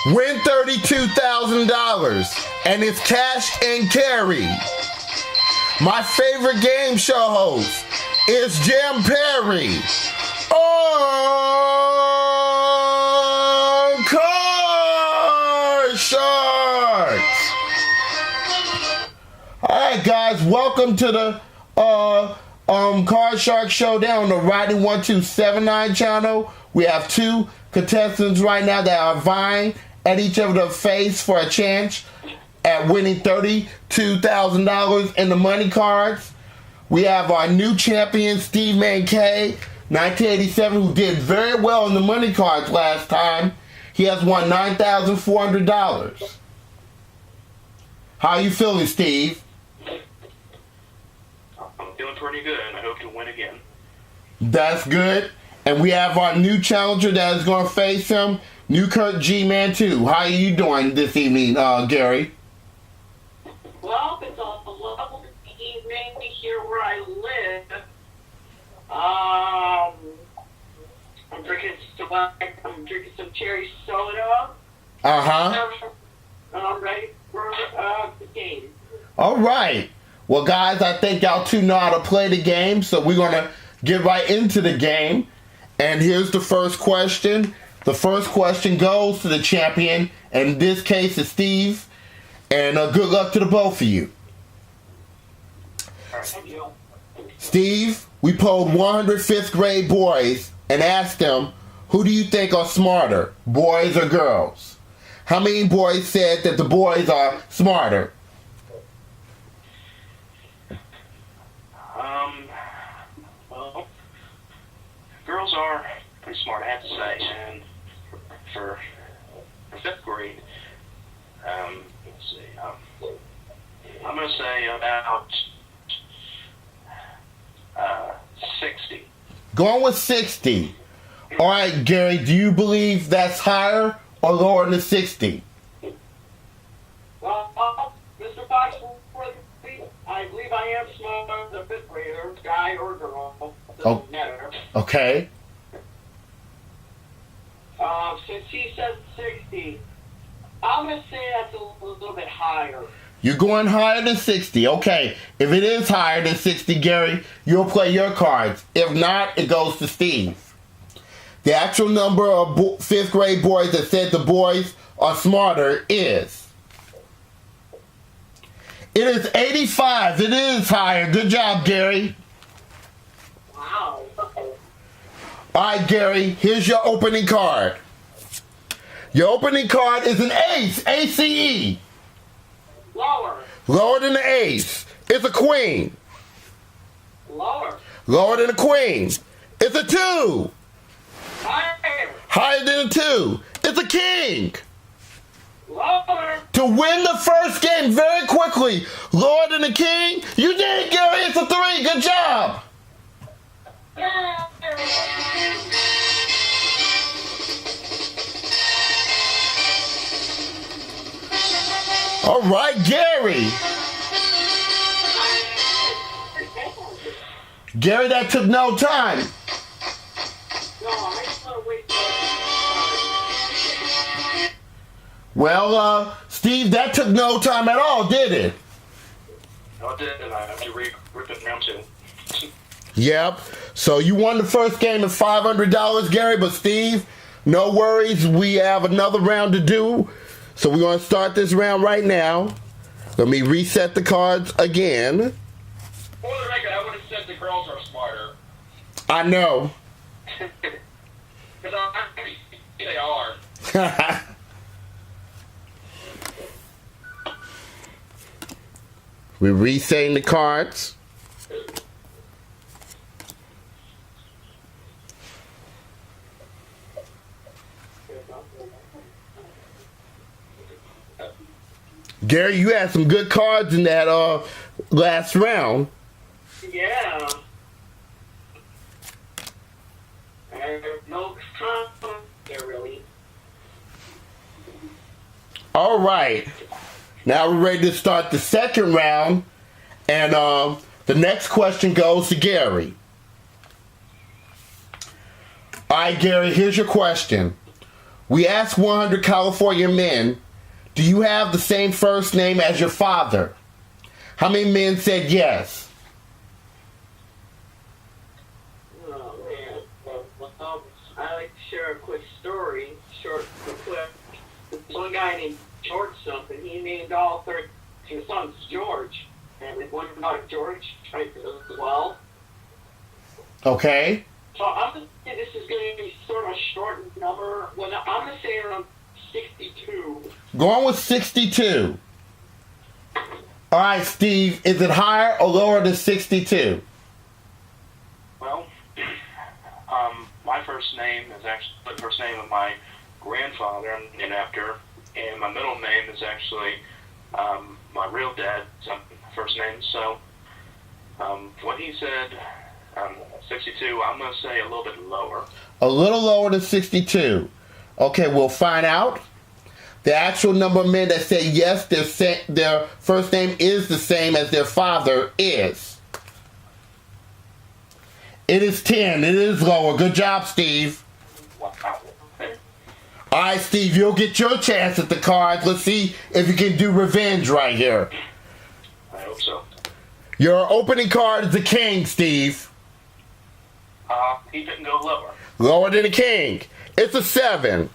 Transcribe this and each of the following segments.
Win $32,000 and it's cash and carry. My favorite game show host is Jim Perry on Card Sharks. Alright guys, welcome to the Card Shark Showdown on the Rodney1279 channel. We have two contestants right now that are vying at each other's face for a chance at winning $32,000 in the money cards. We have our new champion, StevemanK1987, who did very well in the money cards last time. He has won $9,400. How are you feeling, Steve? I'm feeling pretty good, and I hope to win again. That's good. And we have our new challenger that is going to face him, newkirkgman2. How are you doing this evening, Gary? Well, it's a lovely evening here where I live. I'm drinking some cherry soda. Uh-huh. And I'm ready for the game. All right. Well, guys, I think y'all two know how to play the game, so we're going to get right into the game. And here's the first question. The first question goes to the champion, and in this case, it's Steve. And good luck to the both of you. Thank you. Steve, we polled 100 fifth grade boys and asked them, who do you think are smarter, boys or girls? How many boys said that the boys are smarter? Well, girls are pretty smart, I have to say, and for fifth grade, let's see, I'm going to say about 60. Going with 60. All right, Gary, do you believe that's higher or lower than 60? Well, Mr. Fox, I believe I am smarter than a fifth grader, guy or girl. Doesn't matter. Okay. Since he says 60, I'm going to say that's a little bit higher. You're going higher than 60. Okay. If it is higher than 60, Gary, you'll play your cards. If not, it goes to Steve. The actual number of fifth grade boys that said the boys are smarter is... It is 85. It is higher. Good job, Gary. Wow. All right, Gary, here's your opening card. Your opening card is an ace, A-C-E. Lower. Lower than the ace. It's a queen. Lower. Lower than a queen. It's a 2. Higher. Higher than a 2. It's a king. Lower. To win the first game very quickly, lower than the king, you did it, Gary. It's a 3. Good job. All right, Gary. Gary, that took no time. No, I just want to wait. Well, Steve, that took no time at all, did it? No, it didn't. I have to rip it round 2. Yep. So you won the first game at $500, Gary, but Steve, no worries. We have another round to do. So we're going to start this round right now. Let me reset the cards again. For the record, I would have said the girls are smarter. I know. Because they are. We're resetting the cards. Gary, you had some good cards in that last round. Yeah. There's no conflict there, really. All right. Now we're ready to start the second round. And the next question goes to Gary. All right, Gary, here's your question. We asked 100 California men, do you have the same first name as your father? How many men said yes? Oh, man. Well, I like to share a quick story, short but quick. There's one guy named George something. He named all 13 sons George. And one daughter George, right, as well. Okay. So I'm going to say this is going to be sort of a short number. Well, I'm going to say around 62. Going with 62. All right, Steve, is it higher or lower than 62? Well, my first name is actually the first name of my grandfather I'm named after, and my middle name is actually my real dad's first name. So what he said, 62, I'm going to say a little bit lower. A little lower than 62. Okay, we'll find out. The actual number of men that say yes, their first name is the same as their father is. It is 10. It is lower. Good job, Steve. Wow. All right, Steve, you'll get your chance at the cards. Let's see if you can do revenge right here. I hope so. Your opening card is the king, Steve. He didn't go lower. Lower than the king. It's a 7.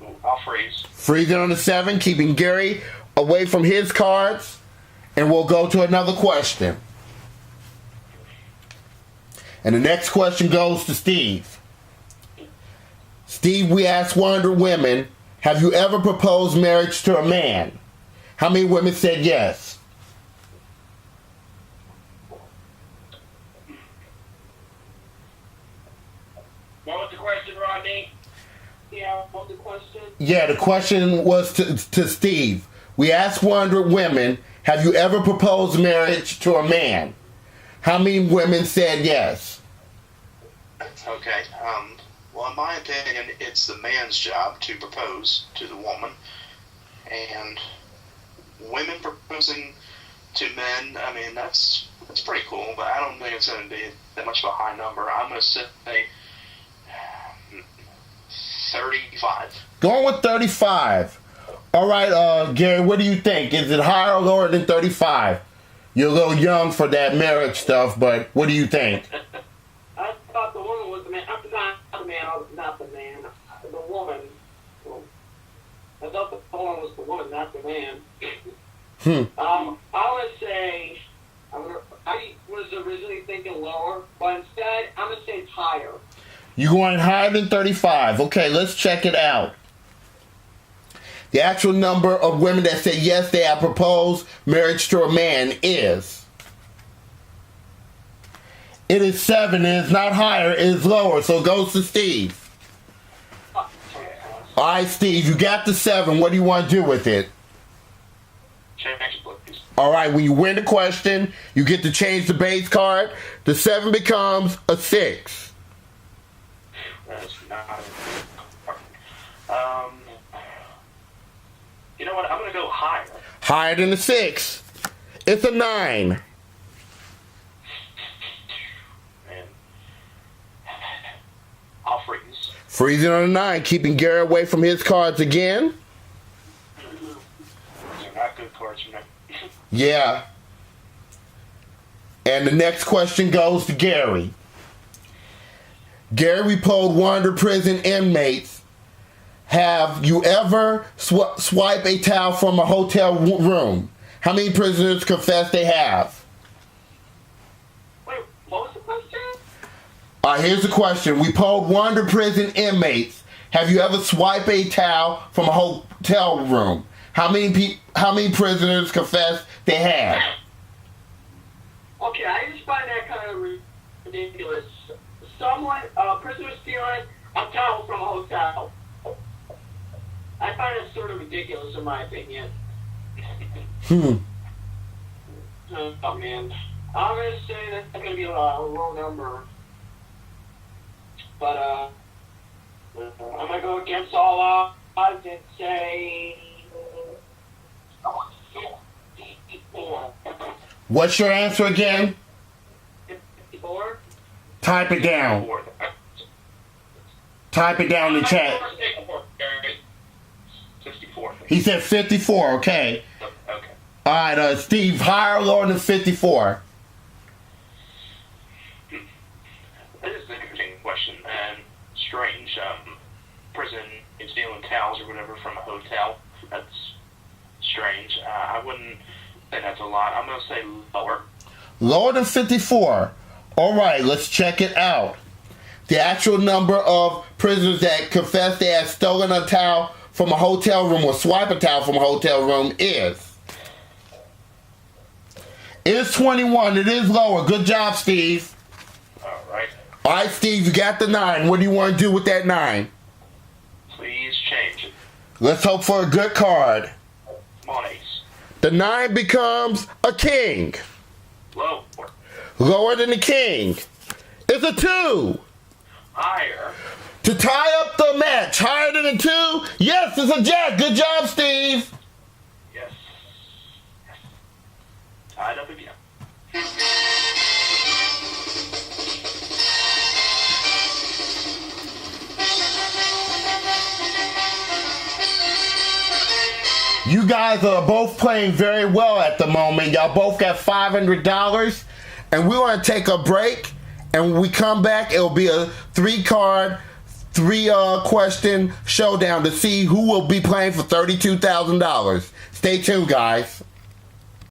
Ooh, I'll freeze. Freezing on the 7, keeping Gary away from his cards. And we'll go to another question. And the next question goes to Steve. Steve, we asked 100 women, have you ever proposed marriage to a man? How many women said yes? What was the question, Rodney? Yeah, what was the question? Yeah, the question was to Steve. We asked 100 women, have you ever proposed marriage to a man? How many women said yes? Okay. Well, in my opinion, it's the man's job to propose to the woman. And women proposing to men, I mean, that's pretty cool, but I don't think it's going to be that much of a high number. I'm going to say 35. Going with 35. All right, Gary, what do you think? Is it higher or lower than 35? You're a little young for that marriage stuff, but what do you think? I thought the woman was the man. I'm not the man. I was not the man. The woman. I thought the woman was the woman, not the man. I would say I was originally thinking lower, but instead I'm gonna say it's higher. You're going higher than 35. Okay, let's check it out. The actual number of women that say yes, they have proposed marriage to a man is. It is 7. It is not higher. It is lower. So it goes to Steve. All right, Steve, you got the 7. What do you want to do with it? Change it, please. All right, when you win the question, you get to change the base card. The 7 becomes a 6. That's not. You know what? I'm going to go higher. Higher than the 6. It's a 9. Man. I'll freeze. Freezing on a 9, keeping Gary away from his cards again. They're not good cards for me. Yeah. And the next question goes to Gary. Gary, we polled 100 prison inmates. Have you ever swiped a towel from a hotel room? How many prisoners confess they have? Wait, what was the question? Here's the question. We polled 100 prison inmates. Have you ever swiped a towel from a hotel room? How many prisoners confess they have? Okay, I just find that kind of ridiculous. Prisoner stealing a towel from a hotel. I find it sort of ridiculous, in my opinion. Oh man, I'm gonna say that's gonna be a low number, but I'm gonna go against all odds and say 54. What's your answer again? 54. Type it down. Type it down in the chat. 54. He said 54, okay. Okay. Alright, Steve, higher or lower than 54? This is an interesting question and strange. Prison is stealing towels or whatever from a hotel. That's strange. I wouldn't say that's a lot. I'm going to say lower. Lower than 54. Alright, let's check it out. The actual number of prisoners that confess they had stolen a towel from a hotel room or swipe a towel from a hotel room is 21. It is lower. Good job, Steve. Alright. Alright, Steve, you got the 9. What do you want to do with that 9? Please change it. Let's hope for a good card. Come on, ace. The 9 becomes a king. Lower. Lower than the king. It's a 2. Higher. To tie up the match, higher than a 2? Yes, it's a jack. Good job, Steve. Yes. Tied up again. You guys are both playing very well at the moment. Y'all both got $500. And we want to take a break. And when we come back, it'll be a 3-card, 3-question showdown to see who will be playing for $32,000. Stay tuned, guys.